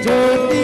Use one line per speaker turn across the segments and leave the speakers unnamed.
ज्योति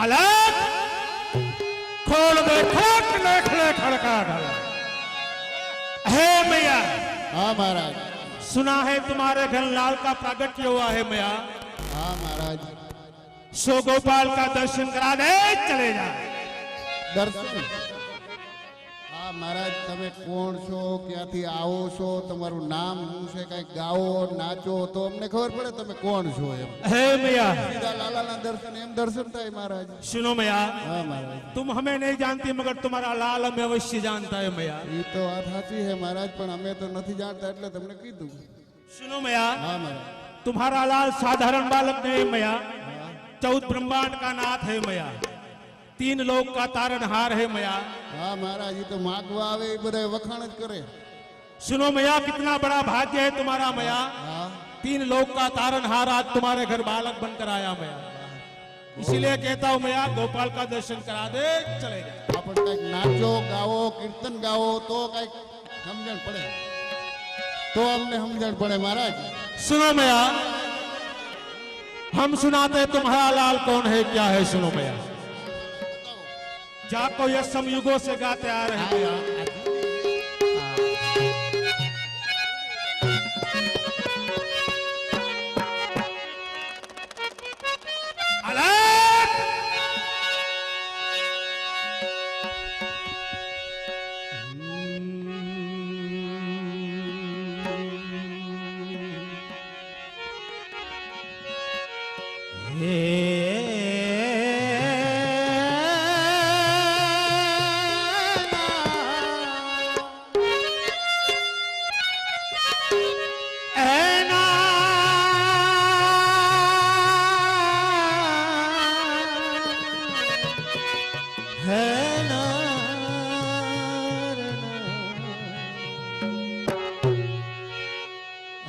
अलग खोल दे खोट लेखले खड़का डाला। हे मैया।
हाँ महाराज।
सुना है तुम्हारे घर लाल का प्रागट्य हुआ है मैया।
हाँ महाराज।
सो गोपाल का दर्शन करा दे चले जा।
दर्शन? हाँ महाराज તમે કોણ છો, ક્યાંથી આવો છો, તમારું નામ શું છે, કઈ ગાઓ નાચો તો અમને ખબર પડે તમે કોણ છો એમ।
हे मैया।
सीधा लालाना दर्शन एम दर्शन થાય महाराज।
सुनो मैया।
हाँ महाराज।
तुम हमें नहीं जानती मगर तुम्हारा लाल हमें अवश्य जानता है मैया।
ये तो बात साची है महाराज, पण અમે તો નથી જાણતા એટલે તમને કીધું।
सुनो मैया।
हाँ महाराज।
तुम्हारा लाल साधारण बालक नहीं मैया, 14 ब्रह्मांड का नाथ है मैया, 3 लोक का तारनहार है मैया।
हाँ महाराज, ये तो मागवा आवे ये बधाय वखाण ज करे।
सुनो मैया, कितना बड़ा भाग्य है तुम्हारा मैया।
हाँ।
3 लोक का तारनहार आज तुम्हारे घर बालक बनकर आया मैया। इसीलिए कहता हूँ मैया गोपाल का दर्शन करा दे चले जाए।
अपन कई नाचो गाओ कीर्तन गाओ तो कई समझण पड़े, तो हमने समझण पड़े महाराज।
सुनो मैया, हम सुनाते तुम्हारा लाल कौन है क्या है। सुनो मैया, जाको ये समयुगों से गाते आ रहे हैं मैया।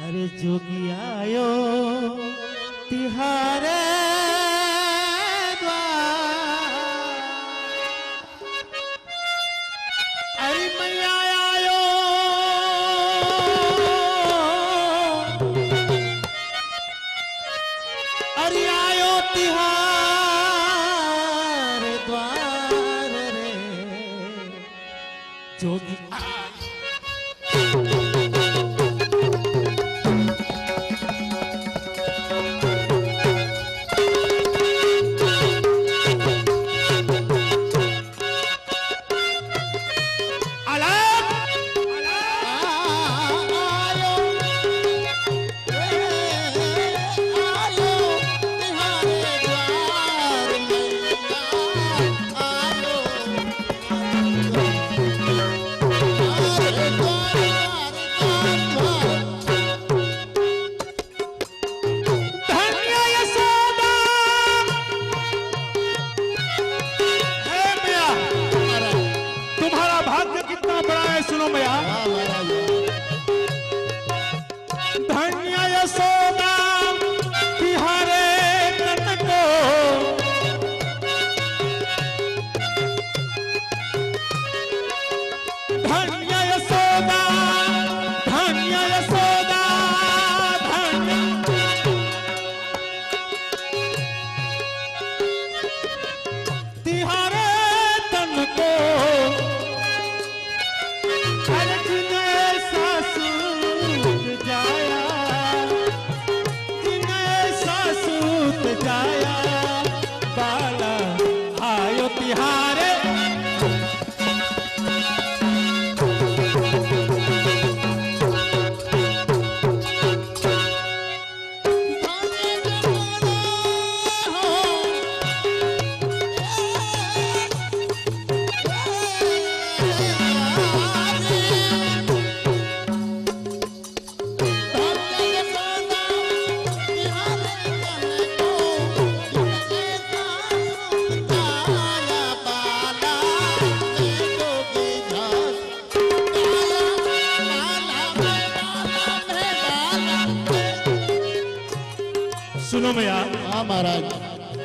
अरे जोगी आयो तिहारे अरे मैया आयो अरे आयो तिहार द्वार रे जोगी सुनो मैया, धन्य यशोदा तिहारे तन को धन्य यशोदा धन्य यशोदा धन्य तिहारे तन को जाया बाला आयो तिहारे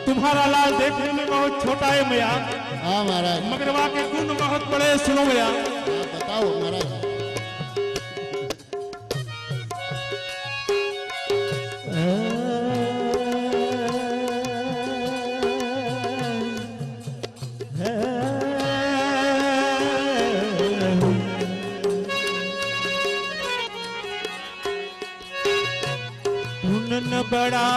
तुम्हारा लाल देखने में बहुत छोटा है मैया,
हाँ महाराज।
मगर वहाँ के गुण बहुत बड़े। सुनो मैया।
हाँ, बताओ महाराज।
न बड़ा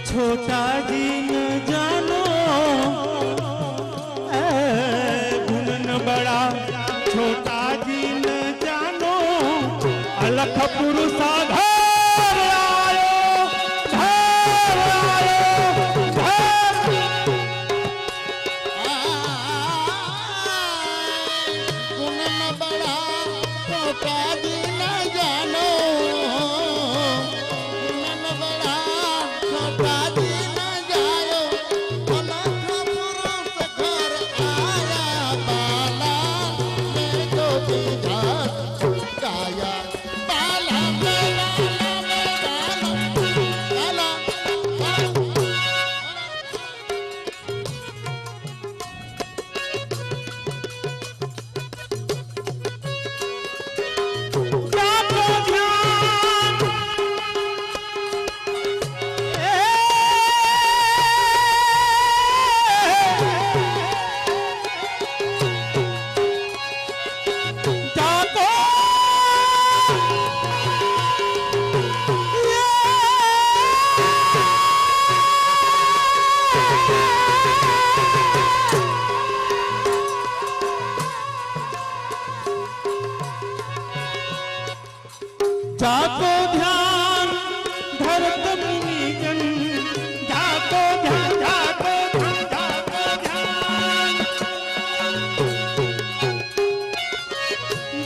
छोटा जी न जानो, गुण न बड़ा छोटा जी न जानो, अलख पुरुषा घर आयो, घर आयो, घर।
गुण न बड़ा छोटा जी न जानो,
जाको ध्यान धरत मुनि जन, जाको ध्यान, जाको ध्यान, जाको ध्यान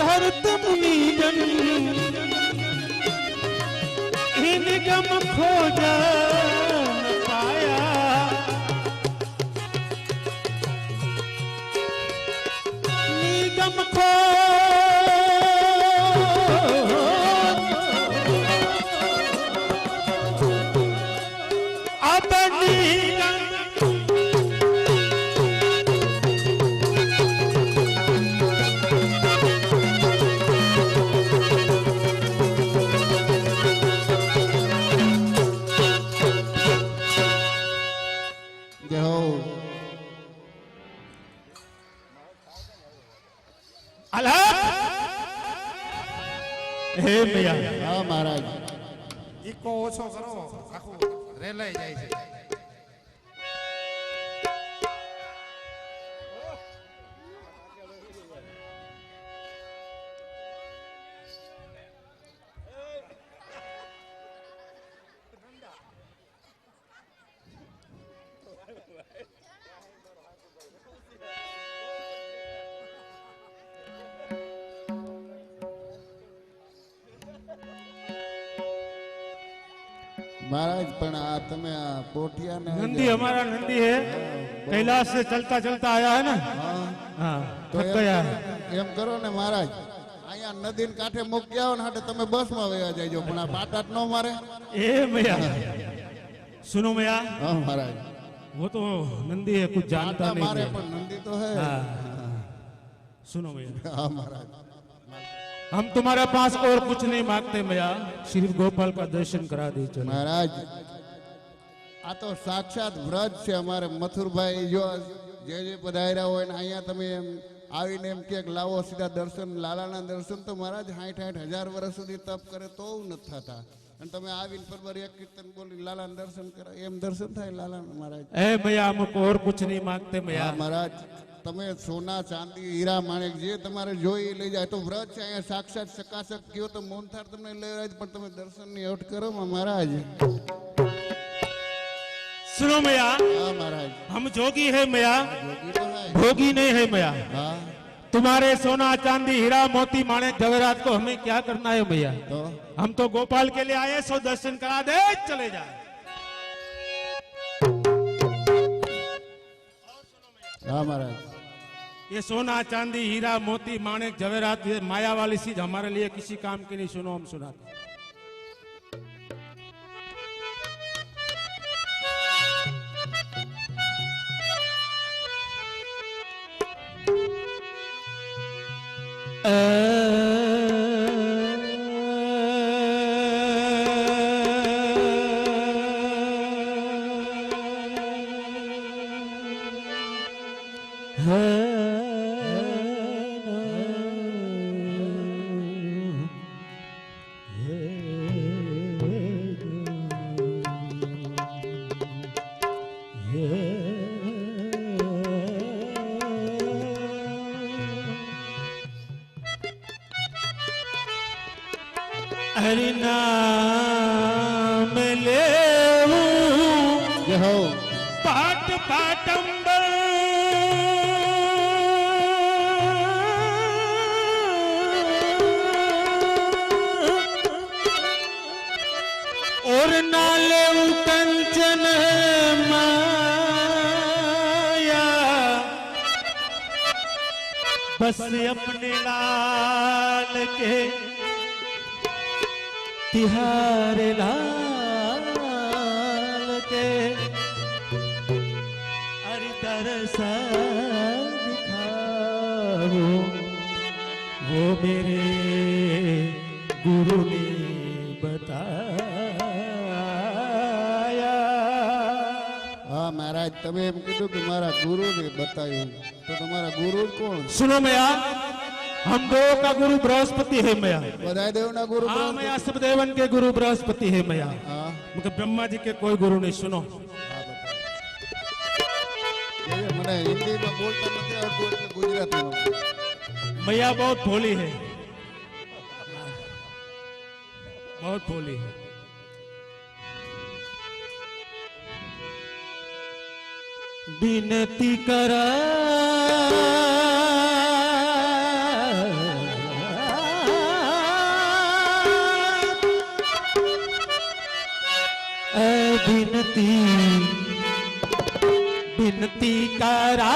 धरत मुनि जन, निगम खोज न पाया, निगम खोज હે ભૈયા।
हाँ महाराज।
ઈકો ઓછો કરો, આખું રેલાઈ જાય છે।
महाराज पण आ तमे आ पोटिया ने
नंदी हमारा नंदी है, कैलाश से चलता चलता आया है ना। हाँ
तो
थक गया है।
एम करो ने महाराज, आया नदी ने कांठे मूकी आओ ने हाटे तमे बस में वया जाइजो, पण आ पाटाट नो मारे।
ए भैया सुनो भैया,
हाँ महाराज।
वो तो नंदी है, कुछ जानता
पाटा
नहीं
मारे
है।
पण नंदी तो है।
हाँ। सुनो भैया,
हाँ महाराज।
हम तुम्हारे पास और कुछ नहीं मांगते भैया, सिर्फ गोपाल का दर्शन करा दीजिए
महाराज। आ तो साक्षात व्रत से हमारे मथुर भाई जो जे पधार्या हो अँ तमे आवीने एम के लावो सीधा दर्शन, लालाना दर्शन तो महाराज 60,000 वर्ष सुधी तप करे तो न थता, अने तमे आवीने परबर एक कीर्तन बोली लालाना दर्शन करे, एम दर्शन थाय लालाना महाराज।
ए भैया हम और कुछ नहीं मांगते भैया।
हाँ महाराज, तमे सोना चांदी हीरा माणिक जे तमारे जोई लई जाए तो व्रत छे अँ साक्षात चकाचक कहो तो मोनथार तमने लई जाए, पण तमे दर्शन नी हट करो महाराज।
सुनो भैया,
हाँ महाराज।
हम जोगी है भैया,
जोगी तो है।
भोगी नहीं है भैया।
हाँ
तुम्हारे सोना चांदी हीरा मोती माणिक जवेरात को हमें क्या करना है भैया?
तो
हम तो गोपाल के लिए आए, सो दर्शन करा दे चले जाए।
हाँ महाराज।
ये सोना चांदी हीरा मोती माणिक जवेरात ये माया वाली चीज हमारे लिए किसी काम की नहीं। सुनो हम सुनाते। हरि नाम लेवूं
जय हो
पाट पाटंबर और ना लेवूं कंचन माया बस अपने लाल के तिहार लाल के हरि दर्शन दिखाओ वो मेरे गुरु ने बताया।
हाँ महाराज તમે એમ કીધું કે મારા ગુરુને બતાવ્યું તો તમારા ગુરુ કોણ?
सुनो मैया, हम दो का गुरु बृहस्पति है मैया।
બધાય દેવના ગુરુ
हाँ मैया, सब देवन के गुरु बृहस्पति है मैया।
हाँ
मगर ब्रह्मा जी के कोई गुरु नहीं। सुनो
એ મને હિન્દીમાં બોલતા નથી આવડતું એટલે ગુજરાતીમાં
मैया बहुत भोली है, बहुत भोली है। विनती करा विनती विनती करा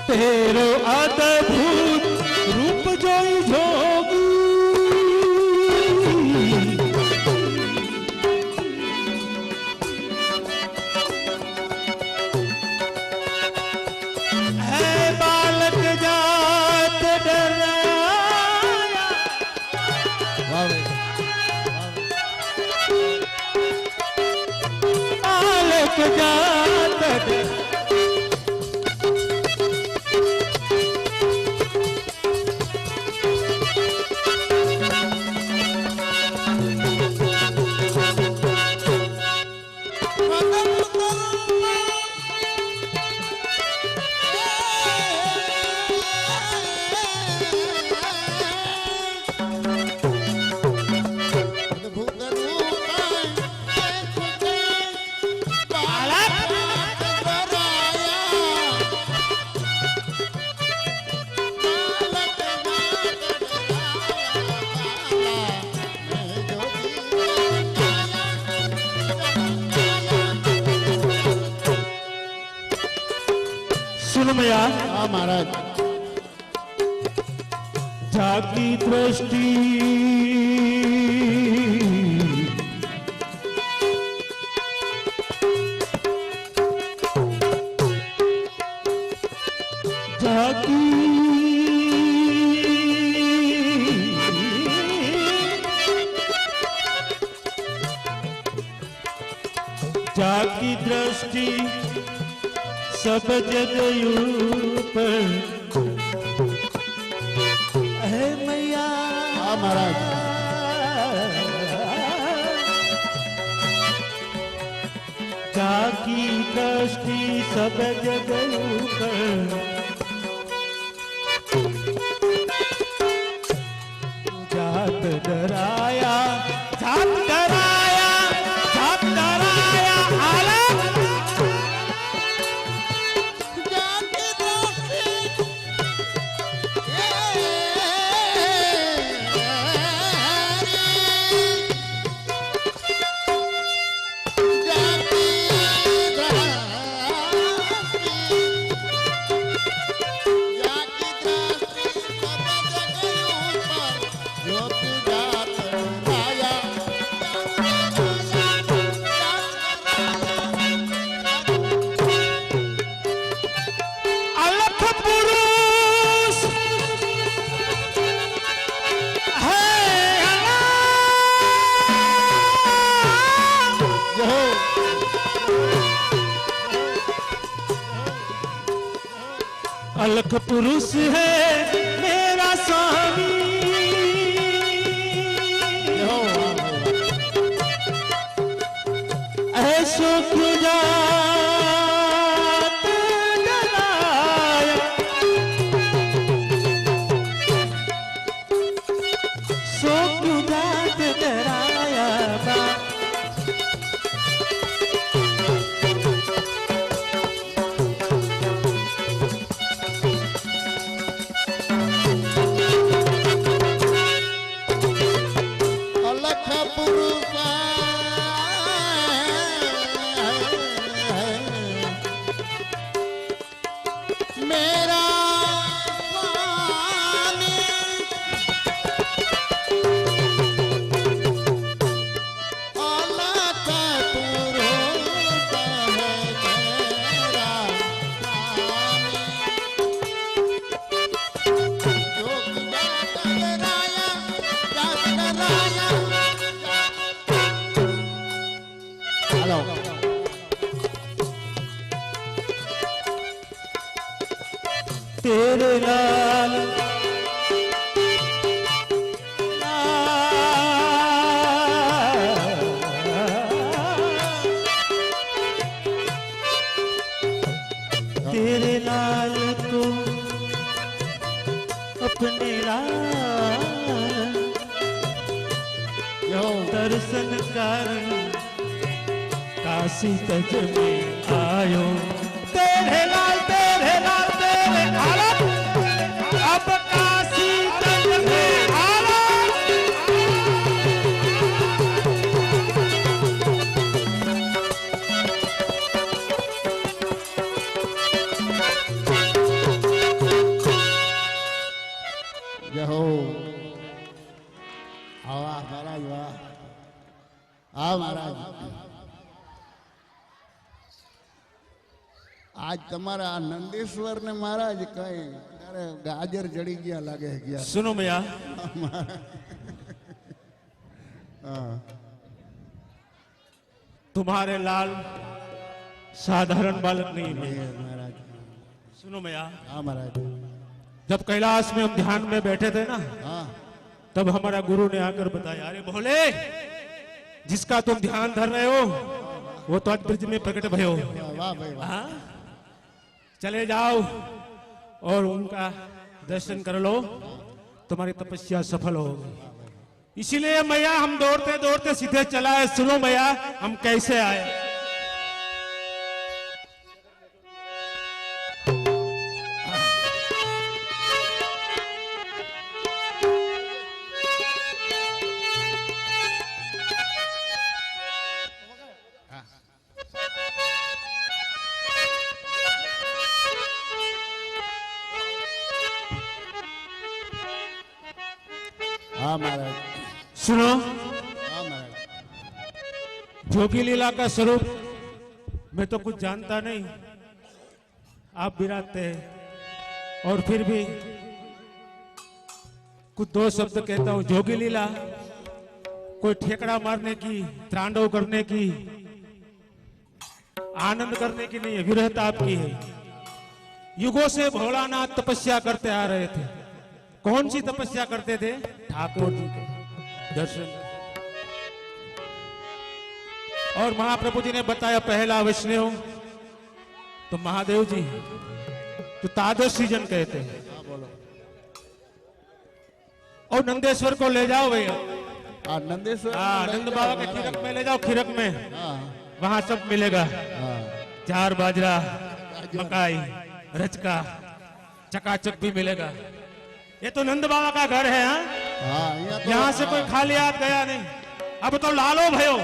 तेरो अद्भुत रूप जोई जोगी है बालक जात डराया। बालक जात डराया। सुन मैया,
हाँ महाराज
जागी दृष्टि जाकी दृष्टि सब जग ऊपर है मैया।
हाँ महाराज।
जाकी दृष्टि सब जग ऊपर जात डराया जात डराया जात डराया आलम
जाकी दृष्टि
अलख पुरुष है अलख पुरुष है मेरा स्वामी। ऐसो क्यों जात डराया सो क्यों जात डराया बा
अलख पुरुष मेरा स्वामी। अलख पुरुष है मेरा स्वामी। योग जात डराया जात डराया। हेलो
तेरे लाल तेरे लाल को अपने लाल दर्शन कारण काशी तज में आयो। तेरे लाल तेरे लाल तेरे आलम अब काशी तज में आलो।
जय हो। वाह महाराज वाह। हाँ महाराज आज તમારા નંદેશ્વર ને મહારાજ કઈ ત્યારે ગાજર જડી ગયા લાગે ગયા।
सुनो भैया
हाँ
तुम्हारे लाल साधारण बालक नहीं है।
महाराज।
सुनो भैया
हाँ महाराज।
जब कैलाश में हम ध्यान में बैठे थे ना
हाँ
तब हमारा गुरु ने आकर बताया अरे भोले जिसका तुम ध्यान धर रहे हो वो तो आज ब्रज में प्रकट भयो।
वाह भाई वाह।
हाँ? चले जाओ और उनका दर्शन कर लो तुम्हारी तपस्या सफल होगी। इसीलिए मैया हम दौड़ते दौड़ते सीधे चला है। सुनो मैया हम कैसे आए।
हाँ महाराज।
सुनो
हाँ महाराज।
जोगी लीला का स्वरूप मैं तो कुछ जानता नहीं, आप बिराते हैं और फिर भी कुछ दो शब्द कहता हूं। जोगी लीला कोई ठेकड़ा मारने की, त्रांडव करने की आनंद करने की नहीं है, विरहता आपकी है। युगों से भोलानाथ तपस्या करते आ रहे थे। कौन सी तपस्या करते थे? ठाकुर जी के दर्शन। और महाप्रभु जी ने बताया पहला वैष्णव तो महादेव जी, तो तादृशी जन कहते हैं। और नंदेश्वर को ले जाओ भैया,
नंदेश्वर
नंद बाबा के खीरक में ले जाओ, खीरक में वहां सब मिलेगा। चार बाजरा, मकाई, रचका, चकाचक भी मिलेगा। ये तो नंद बाबा का घर है। यहाँ से कोई खाली हाथ गया नहीं। अब तो लालो भयो,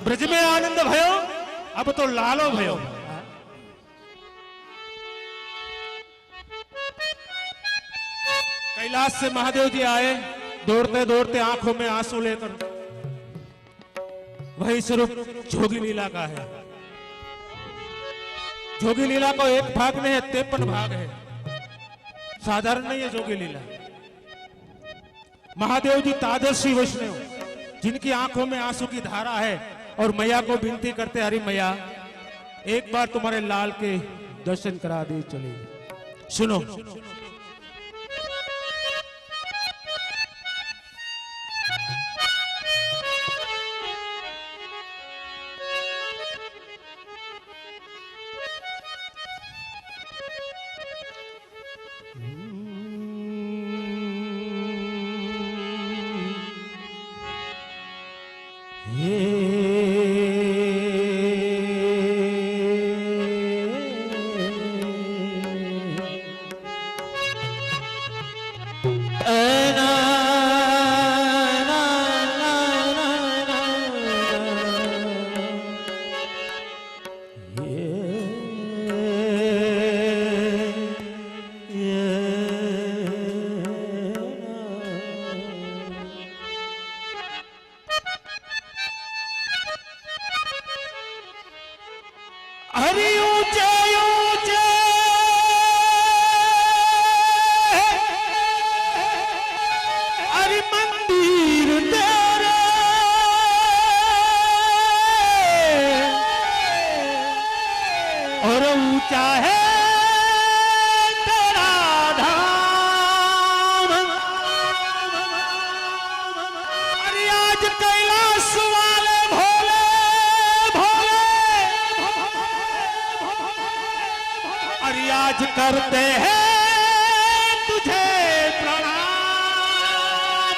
ब्रज में आनंद भयो, अब तो लालो भयो। कैलाश से महादेव जी आए, दौड़ते दौड़ते आंखों में आंसू लेकर। वही स्वरूप जोगी लीला का है। जोगी लीला को एक भाग में है, 53 भाग है। साधारण नहीं है जोगी लीला। महादेव जी तादर्शी वैष्णव, जिनकी आंखों में आंसू की धारा है, और मैया को विनती करते, हरी मैया एक बार तुम्हारे लाल के दर्शन करा दे चले। सुनो, हरि ऊंचे ऊंचे हरि मंदिर तेरे, और ऊंचा है तेरा धाम। अरे आज कैलाश वाले भोले आज करते हैं तुझे प्रणाम।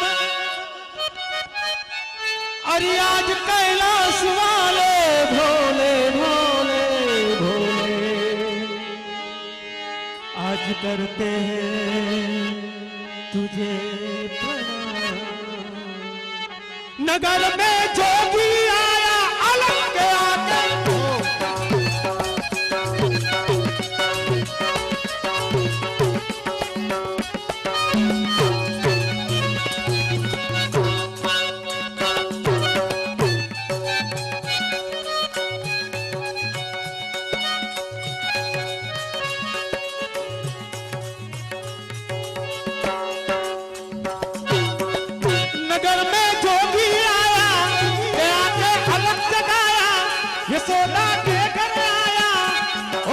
अरे आज कैलाश वाले भोले भोले भोले आज करते हैं तुझे प्रणाम। नगर में जोगी आया अलग आकर, यशोदा के घर आया। ओ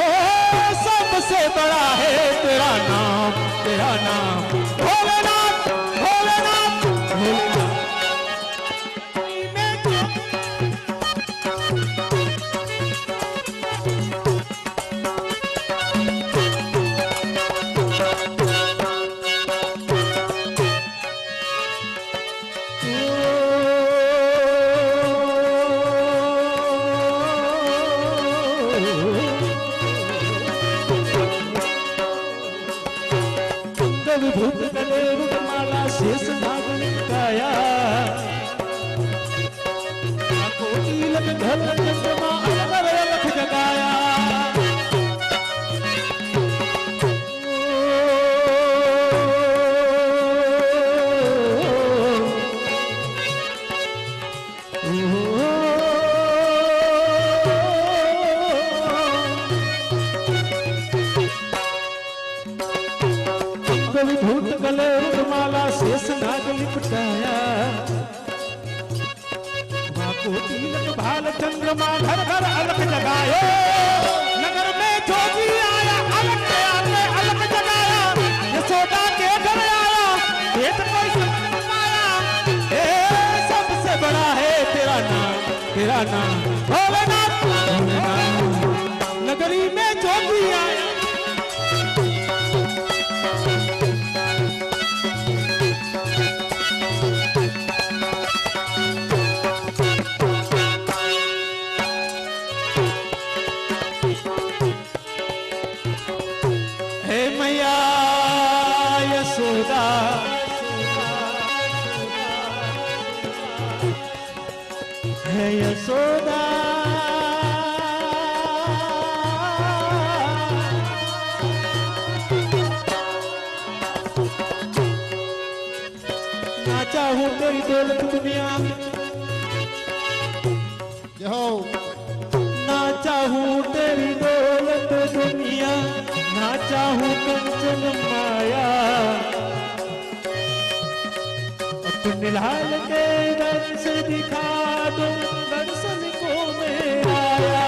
सबसे बड़ा है तेरा नाम, तेरा नाम भोलेनाथ, भोलेनाथ, भोलेनाथ। विभूत गले रुद्रमाला शेष नाग निकाया, कोटिलक घर चंद्रमा अलग अलग जगाया। विभूत गले रुद्रमाला शेष नाग लिपटाया, कोटिलक भाल चंद्रमा घर घर अलग जगाए, नगर में जोगी आया अलग के आगे अलग जगाया, यशोदा के घर आया पेट कोई संकट आया, ए सबसे बड़ा है तेरा नाम भोलेनाथ, नगरी में जोगी आया। हे मैया यशोदा, हे यशोदा, ना चाहूं तेरी दौलत दुनिया में,
हो
ना चाहूं तेरी दौलत दुनिया, ना चाहूं कंचन माया, अपने लाल के दर्शन दिखा दो, दर्शन को मेरा आया।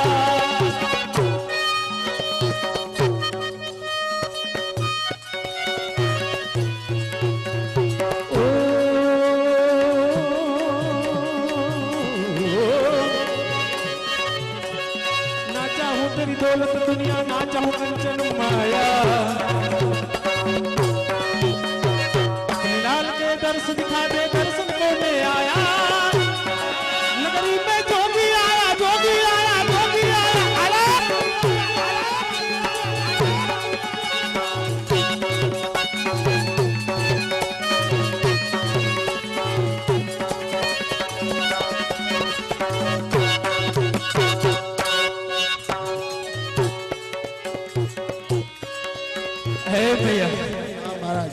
ओ, ना चाहूं तेरी दौलत दुनिया, ना चाहूं कंचन माया, अपने लाल के दर्शन दिखा दे, दर्शन को मैं आया, नगरी में जोगी आया जोगी आया जोगी आया, अलग है भैया।
महाराज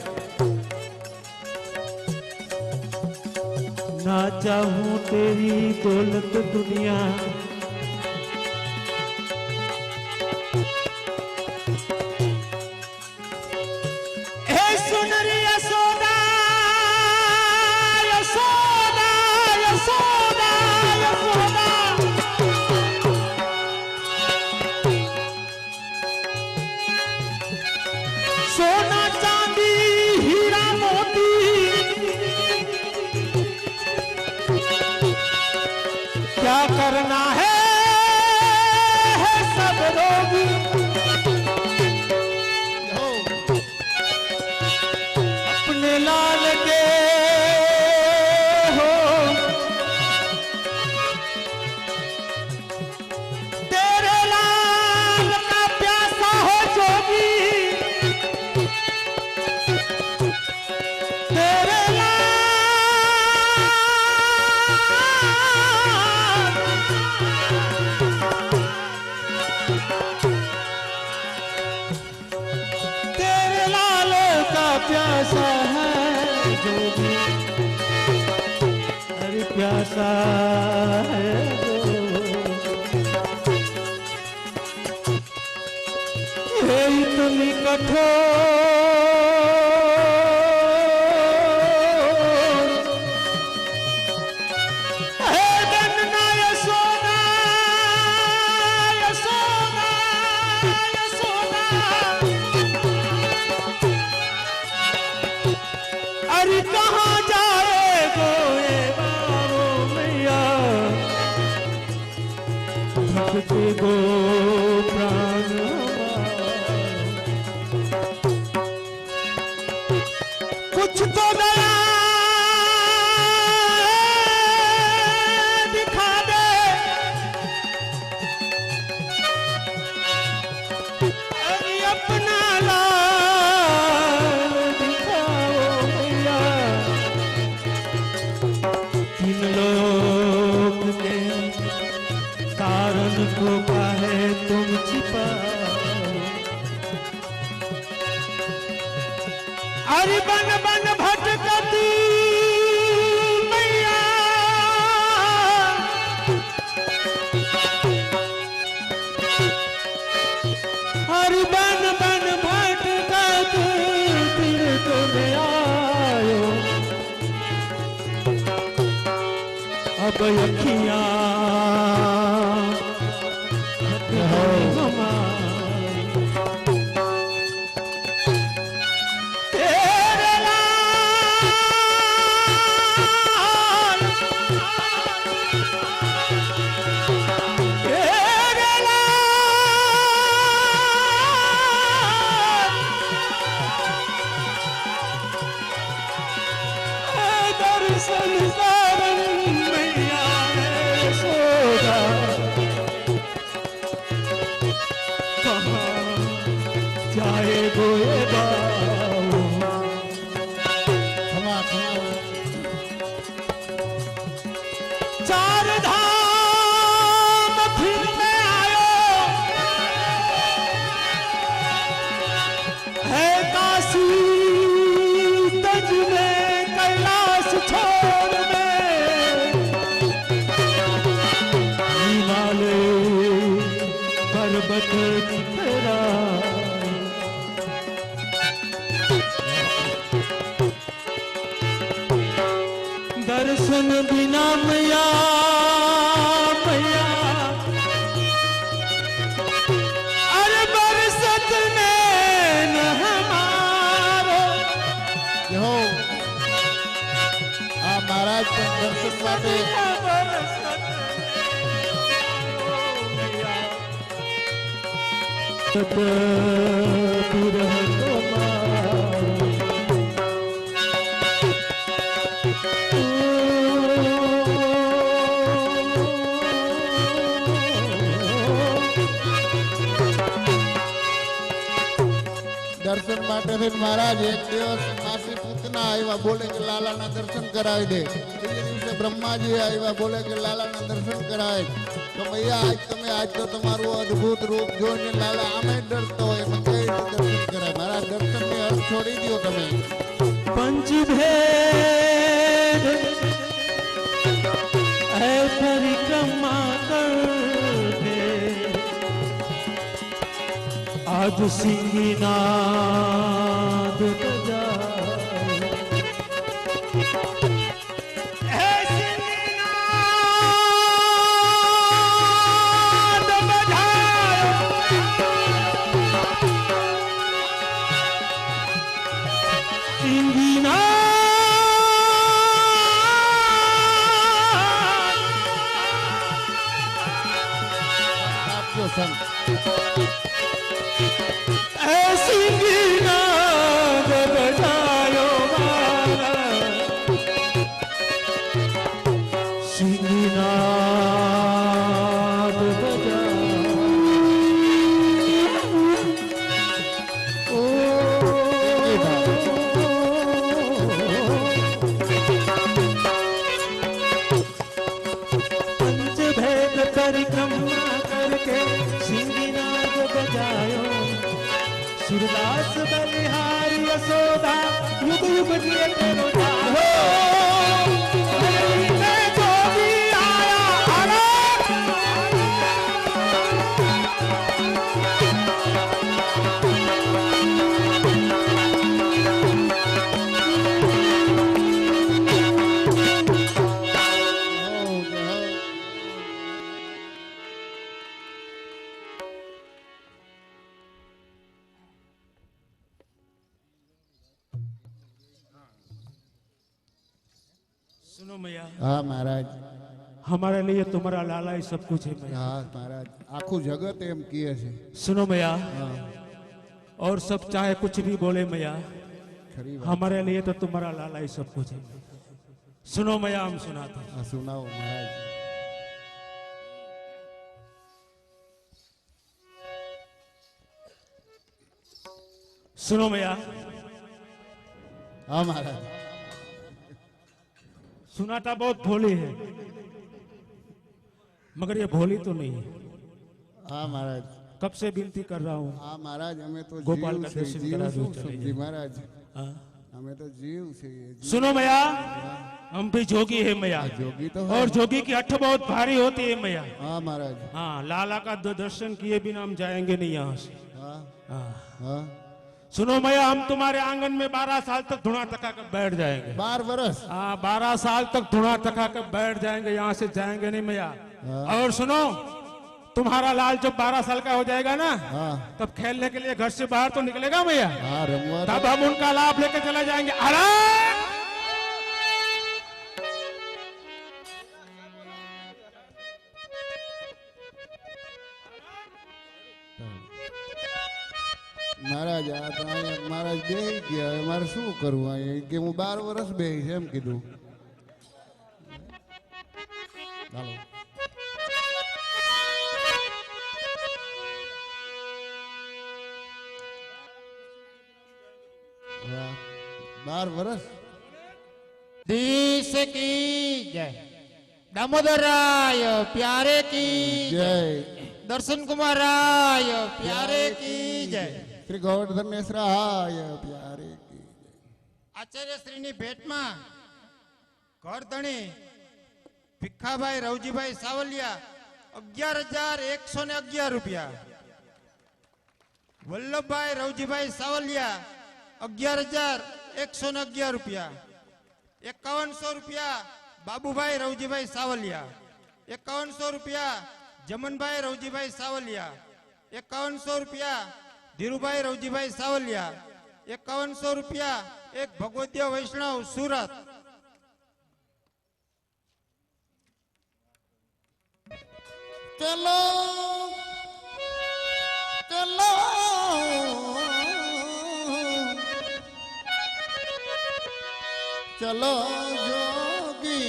ना चाहूं तेरी दौलत दुनिया, हे सुन रे यशोदा, यशोदा, यशोदा, यशोदा, सोना चांदी हीरा मोती क्या करना है सब लोग,
हो
अपने लाल के हो, तेरे लाल का प्यासा हो जोगी, तेरे लाल तेरे लाल का प्यासा है जोगी, अरे प्यासा है जो, हे इतनी कठोर, हे गन्ना यशोदा, यशोदा, यशोदा, अरे कहाँ जाए गोए बाबो मैया, भक्ति गो प्राण हमारा। कुछ तो दया दिखा दे, अरे अपना लाल दिखाओ भैया, तीन लोग के कारण को काहे तुम छिपाओ, अरे बन बन भटकती मैया, अरे बन बन भटकती फिर तुम आयो, अब कोई अखियां हमारी तेरे लाल तेरे लाल दर्शन जाए गोए बाबू
क्षमा क्षमा
चार धाम फिर में आयो है काशी तज में कैलाश छोड़ में हिमालय पर्वत तेरा दर्शन बिना मैया मैया अरे बरसत में न हमारो
हो આ મહારાજ પણ દર્શન માટે દર્શન માટે થઈને મહારાજ એક દિવસ માસી પૂતના આવ્યા બોલે કે લાલાના દર્શન કરાવી દે બીજે દિવસે બ્રહ્માજી આવ્યા બોલે કે લાલાના દર્શન કરાવે તો ભૈયા આજ તો તમારું અદ્ભુત રૂપ જોઈને લાલા આમે ડરતો હોય એમાં કઈ રીતે દર્શન કરાય મારા દર્શનની અર્થ છોડી દો તમે
पंचभेद है परिक्रमा करके आज सिंहनाद बजा
આપજો સંત
ऐसी नाद बजायो मारा सिंहनाद बजायो ओ पंचभेद परिक्रमा करके सिंहनाद बजायो सूरदास बलिहारी यशोदा युग युग जिए तेरो जाहो धरती में जो भी आया आला सुनो मैया
હા મહારાજ
हमारे लिए तुम्हारा लाला ही सब कुछ है मैया
હા મહારાજ આખું જગત એમ કહે છે
सुनो मैया
હા
और सब चाहे कुछ भी बोले मैया
ખરી વાત
हमारे लिए तो तुम्हारा लाला ही सब कुछ है सुनो मैया हम सुनाते हैं।
હા સુનાવો મહારાજ
सुनो मैया
હા મહારાજ
सुनाता बहुत भोली है मगर ये भोली तो नहीं है
હા મહારાજ
कब से विनती कर रहा हूँ
હા મહારાજ અમે તો
ગોપાલ
જીવ
કા
છે
દર્શન
જીવ
કરા દો
શું
ચલે
સમજી મહારાજ
हाँ।
અમે તો જીવ છે
सुनो मैया हम भी जोगी है मैया
જોગી તો
और जोगी की अठ बहुत भारी होती है मैया
હા महाराज
हाँ लाला का दर्शन किए बिना हम जाएंगे नहीं यहाँ से
હા
हाँ।
હા
सुनो मैया, हम तुम्हारे आंगन में 12 साल तक धुआं तका कर बैठ जाएंगे।
12 वर्ष।
हाँ, 12 साल तक धुआं तका कर बैठ जाएंगे, यहाँ से जाएंगे नहीं मैया। और सुनो, तुम्हारा लाल जब 12 साल का हो जाएगा ना,
हाँ
तब खेलने के लिए घर से बाहर तो निकलेगा मैया।
हाँ रमवा
तब हम उनका लाभ लेके चले जाएंगे। अरे
महाराज આ તો અહીંયા મહારાજ બેહી ગયા, હવે મારે શું કરવું અહીંયા? કે હું 12 વર્ષ બેહીશ એમ કીધું. હાલો. વાહ, 12 વર્ષ.
देश की जय, दामोदराय प्यारे की
જય
दर्शन कुमाराय प्यारे की जय.
શ્રી ગોવર્ધનેશ્વરાય પ્યારે કી જય.
આચાર્ય શ્રીની ભેટમાં ઘર ધણી ભીખાભાઈ રવજીભાઈ સાવલિયા 11,111 રૂપિયા. વલ્લભભાઈ રવજીભાઈ સાવલિયા 11,111 રૂપિયા. 5100 રૂપિયા બાબુભાઈ રવજીભાઈ સાવલિયા. 5100 રૂપિયા જમનભાઈ રવજીભાઈ સાવલિયા. 5100 રૂપિયા ધીરુભાઈ રવજીભાઈ સાવલિયા. 5100 રૂપિયા એક ભગવદ્ય વૈષ્ણવ સુરત.
ચલો ચલો ચલો જોગી,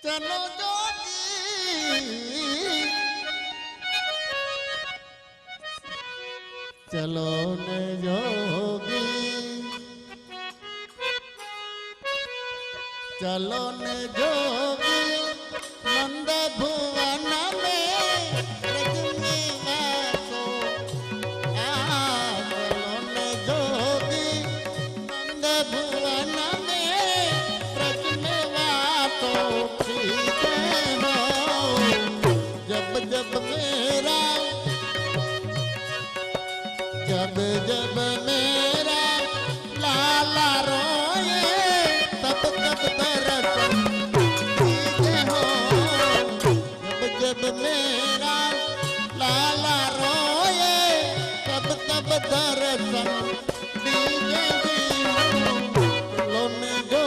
ચલો જોગી, ચલો ને જોગી, चलो ने जोगी नंद भुवन में ब्रज में वासो। चलो ने जोगी नंद भुवन में ब्रज में वासो। जब जब मेरा जब जब मेरा लाला रोए तब तब दर्शन दीजे हो। जब जब मेरा लाला रोए तब तब दर्शन दीजे लोने जो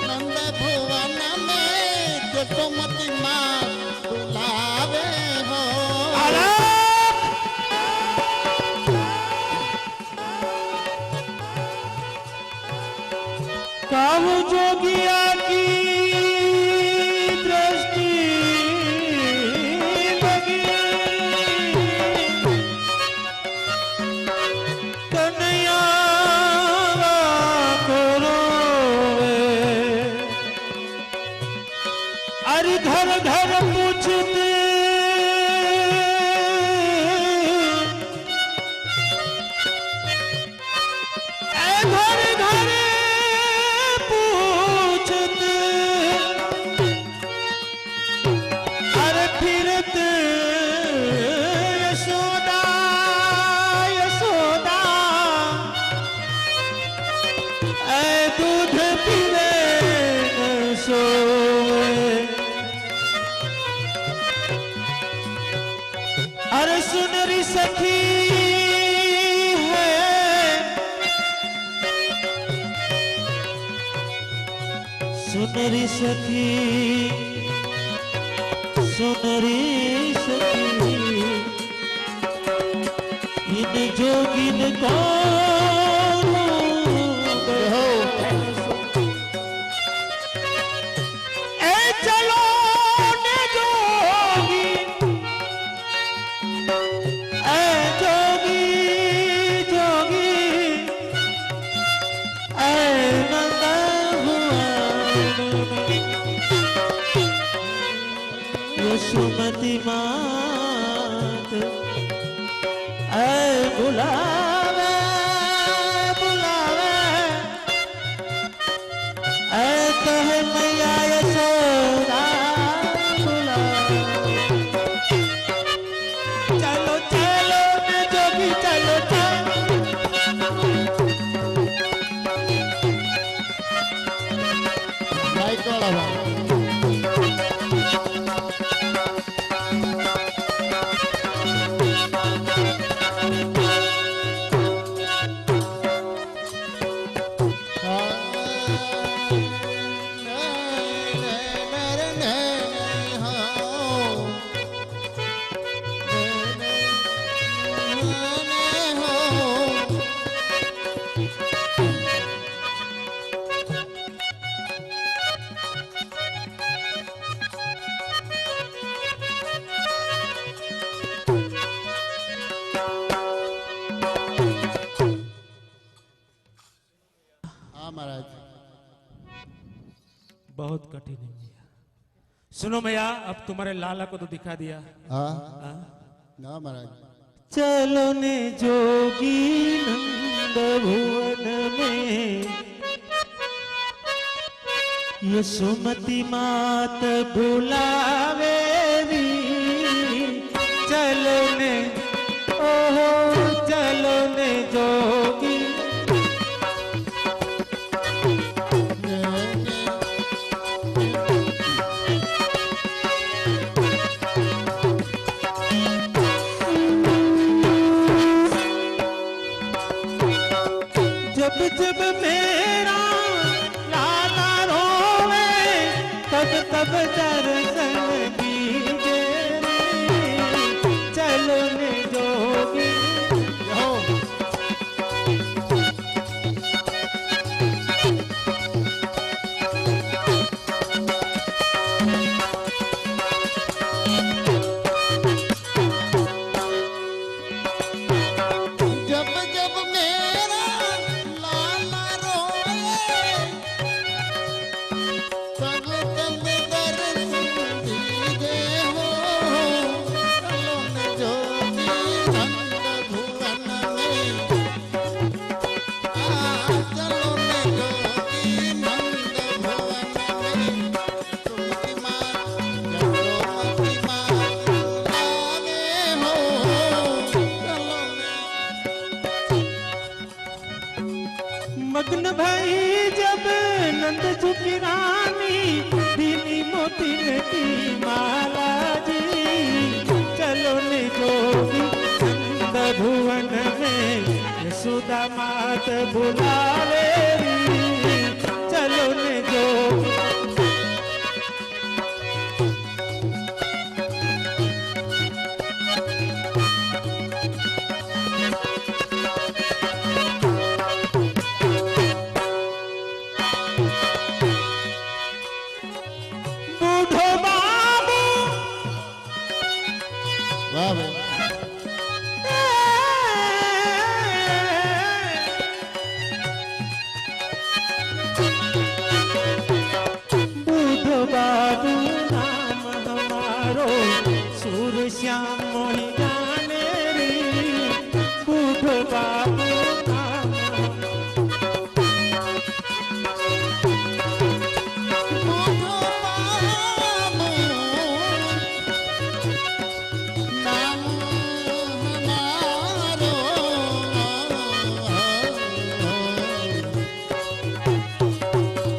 नंद भुवन में जसोमती माँ बुलावे हो।
काहू जोगिया की दृष्टि लगी, कन्हैया को रोवे। अरे घर घर पूछते घर घर पूछते, अरे फिरते यशोदा यशोदा, ऐ दूध पीवे न सोए। अरे सुनरी सखी सुनरी सखी सुनरी सखी, इन जोगिन को ए चलो ने जोगी, ए जोगी जोगी, ए नंदा यशोमती मात ऐ बुलावे बुलावे, ऐ कहे मैया यशोदा बुलावे। चलो
माइक वाला भाई हाँ महाराज
बहुत कठिन है भैया। सुनो भैया, अब तुम्हारे लाला को तो दिखा दिया।
हाँ
हाँ?
ना महाराज
चलो ने जोगी नंद भुवन में, यशोमती मात बुलावे री। चलो ने ओहो चलो ने जोगी। जब जब मेरा लाला रोवे, तब तब दर्शन दीजे रे। चलो ने जोगी
जब जब मेरा लाला रोए तब तब दर्शन दीजे हो। चलो न जोगी नंद भुवन में, चलो न जोगी नंद भुवन में। सुमति माँ यशोमती माँ लावे हो। चलो न
मग्न भाई जब नंद झुकी रानी, दीनी मोती की माला जी। चलो ने जोगी नंद भुवन में, यशोदा मात बुलावे री। चलो ने जोगी बूढ़ो बाबू
वाह भाई
बूढ़ो बाबू नाम हमारो, सूर श्याम मोहि जाने री। बूढ़ो बाबू नाम
बूढ़ो बाबू नाम हमारो।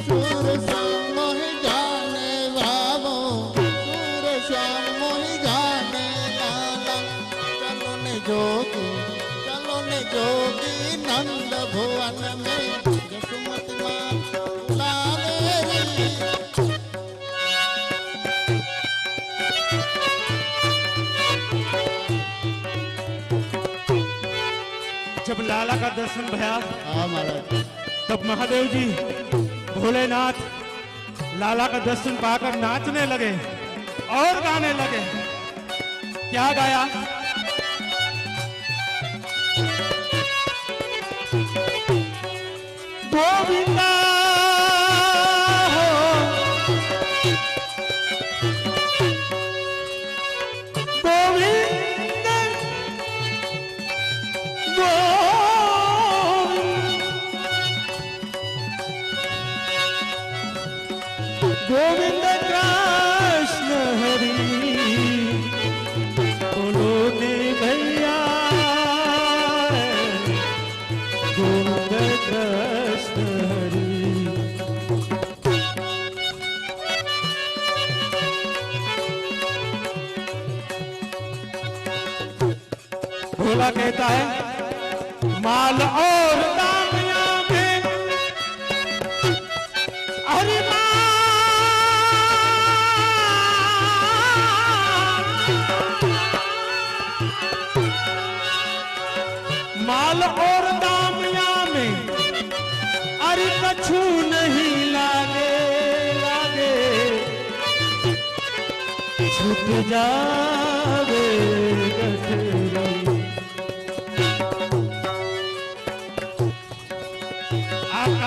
सूर श्याम मोहि जाने बाबू, सूर श्याम मोहि जाने लाला। चलो ने जोगी नंद भुवन में, यशोमती माँ लावे री।
जब लाला का दर्शन भया,
हाँ महाराज
तब महादेव जी भोलेनाथ लाला का दर्शन पाकर नाचने लगे और गाने लगे। क्या गाया? गोविंदा गोविंद गोविंद कृष्ण हरि, बोलो ने भैया गोविंद कृष्ण हरि। भोला कहता है माल और दामिया में हरि माल और दामिया में अरे कछु नहीं लागे लागे छूट जावे गठरी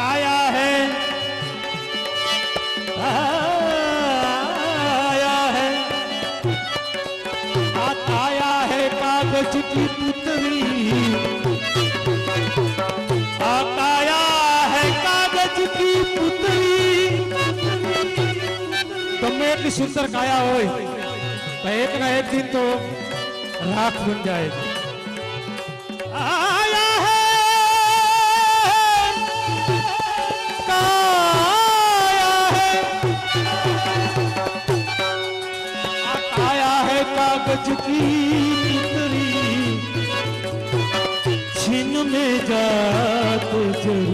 आया है आया है कागज की पुतली आया है कागज की पुतली તમે એટલી સુંદર કાયા હોય તો એક ના એક दिन तो राख बन जाएगी आया है काया है आया है कागज की पुतली छीन में जात जरी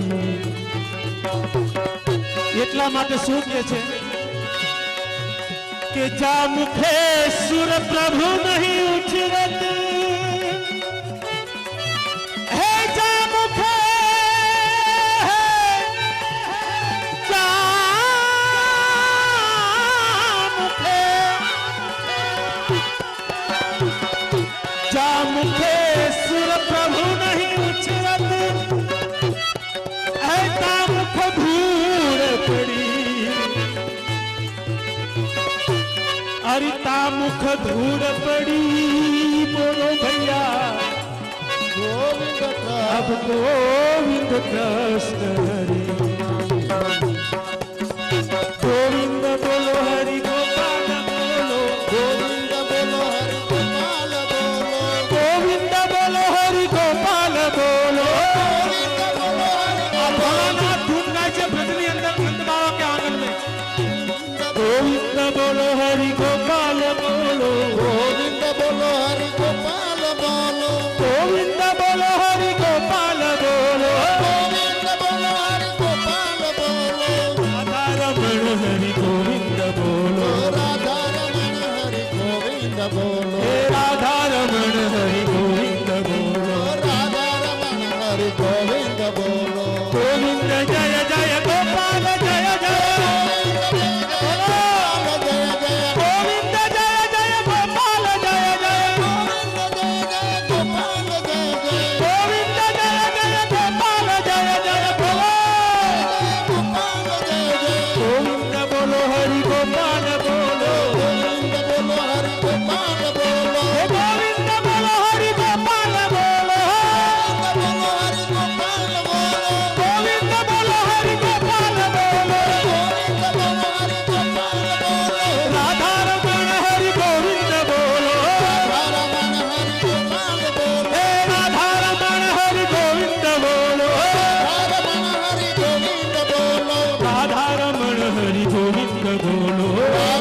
એટલા માટે શું કહે છે કે જા મુખે સુર પ્રભુ નહીં ઉછરત હે જા મુખે જા મુખે જા મુખે સુર પ્રભુ નહીં ઉછરત હે તા મુખ ધૂળ પડી हरिता मुख धूड़ पड़ी बोलो भैया
गोविंद का
अब गोविंद कृष्ण हरि गोविंद बोलो हरि गोपाल बोलो
गोविंद बोलो हरि गोपाल बोलो
गोविंद बोलो हरि गोपाल बोलो
गोविंद बोलो हरि
भोलानाथ धूम गाय से ब्रजनी अंदर संत बाबा के आंगन में गोविंद बोलो हरि गोपाल बोलो
गोविंद बोलो हरि गोपाल बोलो
गोविंद बोलो हरि गोपाल बोलो
गोविंद बोलो हरि गोपाल बोलो
राधा रमण हरि गोविंद बोलो
राधा रमण हरि गोविंद बोलो
हे राधा रमण हरि गोविंद बोलो
राधा रमण हरि गोविंद बोलो
गोविंद जय जय गोपाल जय जय गोविंद जय जय गोपाल जय जय गोविंद जय जय गोपाल जय जय बोलो गोविंद बोलो हरि गोपाल बोलो
गोविंद बोलो हरि गोपाल बोलो
हे गोविंद बोलो हरि गोपाल बोलो गोविंद बोलो हरि गोपाल बोलो राधा रमण हरि गोविंद बोलो हे राधा रमण हरि गोविंद बोलो राधा रमण हरि गोविंद बोलो